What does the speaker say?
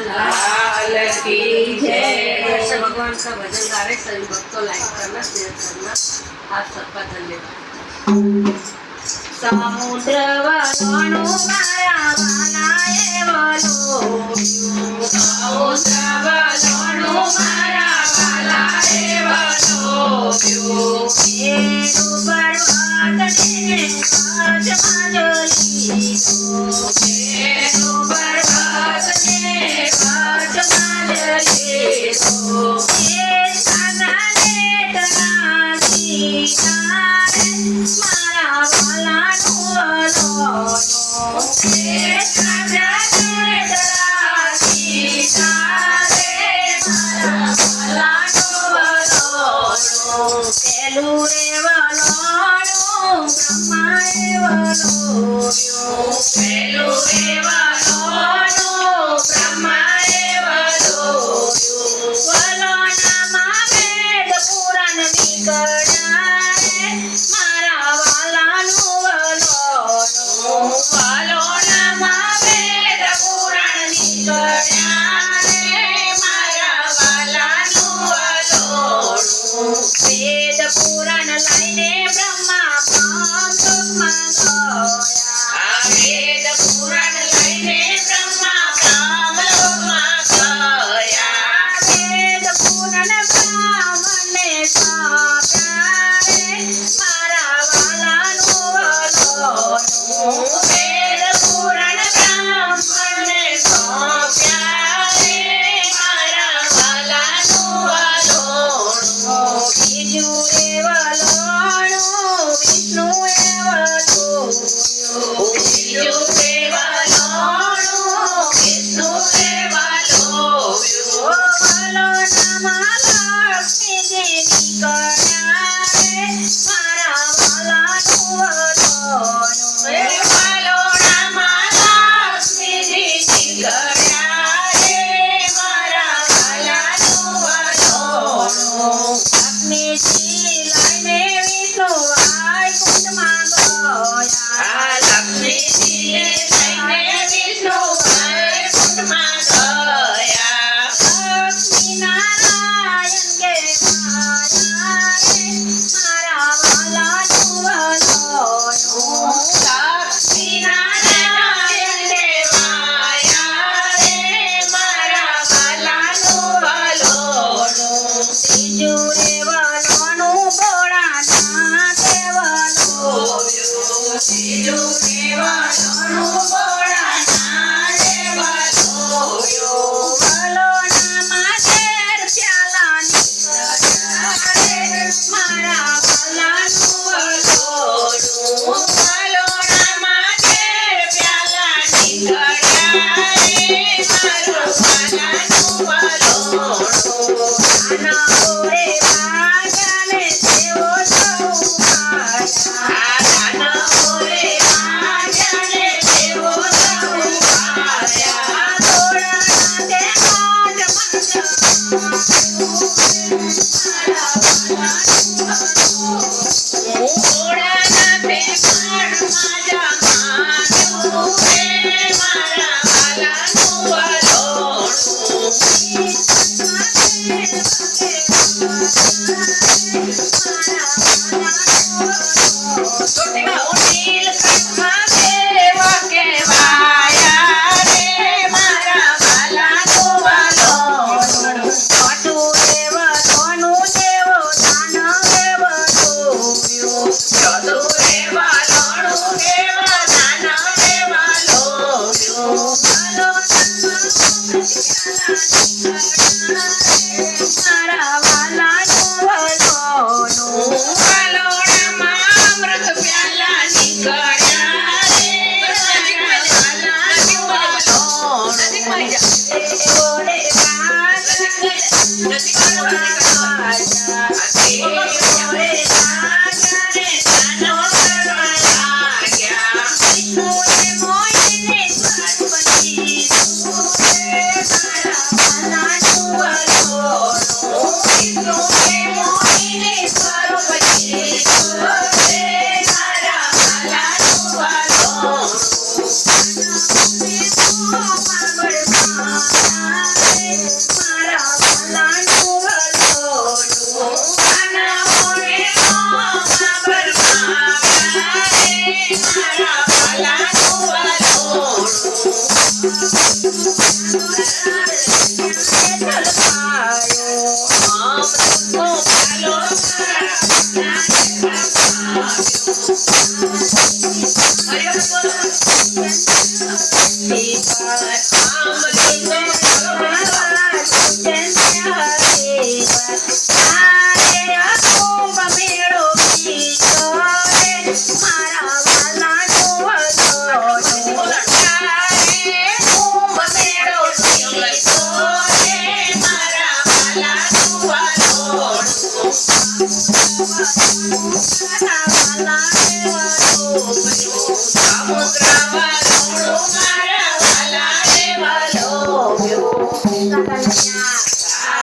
लाल की जय। ऐसे भगवान का भजन गा रहे सभी भक्तों, लाइक करना, शेयर करना, आप सबका धन्यवाद। समुद्र वलोनु मारा वालाए वलो, समुद्र वलोनु मारा वालाए वलो, मेरु पर्वत ने काचમાં જલી દો, મેરુ पर्वत ने काचમાં જલી દો, એ સાગરે તરાજી તારે મારા વાલાનું વલોનું, એ સાગરે તરાજી તારે મારા વાલાનું વલોનું, પેલું રે વલોનું બ્રહ્માએ વલોવ્યું, પેલું રે વલોનું બ્રહ્માએ વલોવ્યું, વલોનામાં વેદ પુરાણ નીકળ્યા રે મારા વાલાનું વલોનું, વલોનામાં વેદ પુરાણ નીકળ્યા રે મારા વાલાનું વલોનું, વેદ પુરાણ લઈને બ્રહ્મા બ્રહ્મસુખમાં ગયા, વેદ પુરાણ લઈને બ્રહ્મા બ્રહ્મલોકમાં ગયા, વેદ પુરાણ બ્રાહ્મણને સોંપ્યા રે મારા વાલાનું વલોનું, વેદ પુરાણ બ્રાહ્મણને સોંપ્યા રે મારા વાલાનું વલોનું, બીજું રે વલોનું વિષ્ણુએ વલોવ્યું, બીજું રે વલોનું વિષ્ણુએ વલોવ્યું, વલોનામાં લક્ષ્મીજી નીકળ્યા રે મારા વાલાનું વલોનું, એ વલોનામાં લક્ષ્મીજી નીકળ્યા રે મારા વાલાનું વલોનું, લક્ષ્મીજી લઈને વિષ્ણુ વૈકુંઠમાં ગયા, લક્ષ્મીજીને લઈને વિષ્ણુ વૈકુંઠમાં ગયા, લક્ષ્મી નારાયણ કહેવાયા રે મારા વાલાનું વલોનું, લક્ષ્મી નારાયણ કહેવાયા રે મારા વાલાનું વલોનું, ત્રીજું રે વલોનું ભોળાનાથે વલોવ્યું, ત્રીજું રે વલોનું ભોળાનાથે વલોવ્યું, વલોનામાં 13 પ્યાલા નીકળ્યા રે મારા વાલાનું વલોનું, વલોનામાં 13 પ્યાલા નીકળ્યા રે મારા વાલાનું વલોનું, દાનવો રે ભાગ્યાને તેઓ સૌ ખાયા, દાનવો રે ભાગ્યાને તેઓ સૌ ખાયા, ભોળાનાથે કાચમાં જમાડ્યું, ભોળાનાથે કાચમાં જમાડ્યું રે મારા વાલાનું વલોનું, નીલકંઠમાં દેવા કહેવાયા રે મારા વાલાનું વલોનું, ચોથું રે વલોનું દેવો દાનવે વલોવ્યું, ચોથું રે વલોનું દેવ દાનવે વલોવ્યું, મારા વાલાનું વલોનું, વલોણામાં અમૃત પ્યાલા નીકળ્યા રે મારા વાલાનું વલોનું, ઓરે મારા સમુદ્ર